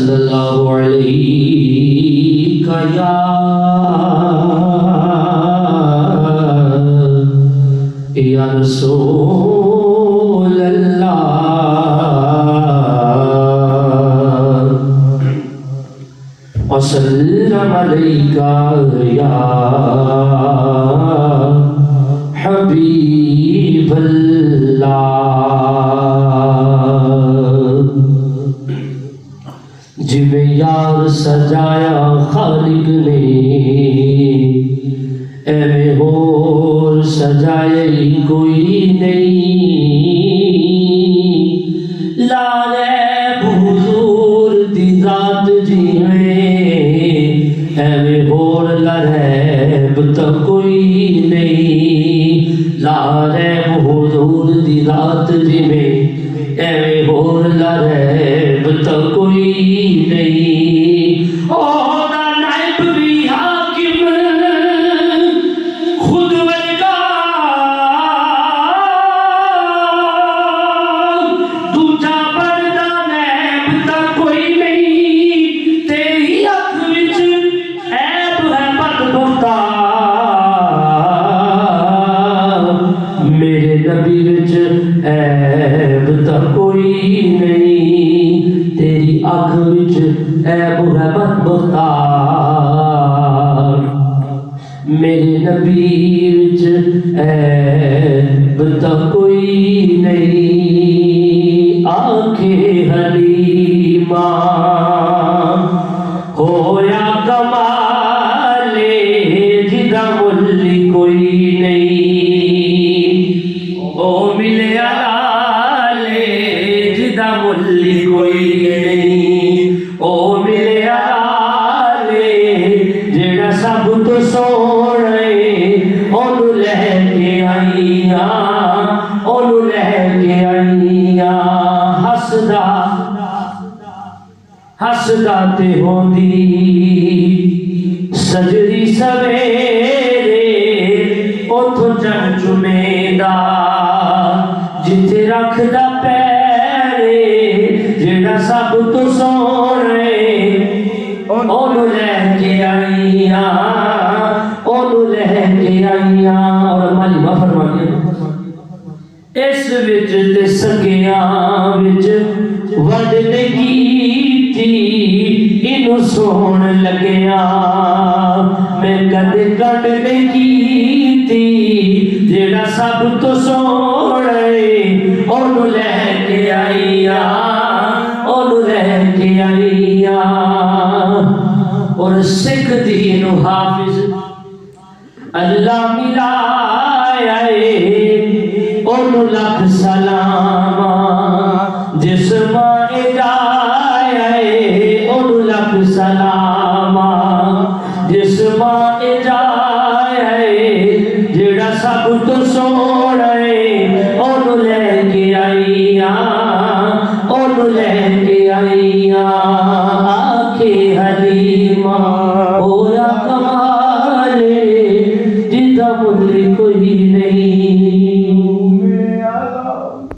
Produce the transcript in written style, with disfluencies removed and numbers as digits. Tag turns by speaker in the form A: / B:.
A: صلی اللہ علیہ یا رسول اللہ وسلم علیک یا حبیب اللہ۔ جویں یار سجایا خالق نے ایویں ہور سجائے کوئی نہیں، لا ریب حضور دی ذات جیویں ایویں ہور لا ریب تو کوئی نہیں، لا ریب حضور دی ذات جیویں ایویں ہور لا ریب تو کوئی نہیں۔ او دا نائب بھی حاکم خود ورگا دوجا بڑدا نیب تا کوئی نہیں، تیری اکھ وچ عیب ہے بدبختا، میرے نبی وچ عیب تا کوئی نہیں، تیری اکھ وچ عیب ہے بدبختا، میرے نبی وچ عیب تا کوئی نہیں۔ آنکھیں حلیمہ ہویا کمال جدا مل کوئی نہیں، او ملیا لال جدا مل کوئی نہیں، او ملیا لال جڑا سب تو سونے اونوں لے کے آئیاں، اونوں لے کے آئیاں، ہسدا ہسدا تے ہوندی سجدی سویرے اوتھوں چڑھ چمیدا جتھے رکھدا پیرے جڑا سب تو سونے اونوں لے کے آئیاں، اونوں لے کے آئیاں۔ اور مالما فرمایا اس وچ تے سکیاں وچ ونڈ نہیں کیتی، اینوں سون لگیا میں کدے کنڈ نہیں کیتی، جڑا سب تو سونے اونوں لے کے آئیاں، اونوں لے کے آئیاں۔ اور سکھ دین حافظ اللہ ملایا ہے، اونوں لکھ سلام، جس ماں جایا ہے اونوں لکھ سلام، جس ماں جایا ہے جڑا سب تو سونے اونوں لے کے آئیاں، اونوں لے کے آئیاں۔ آنکھیں حلیمہ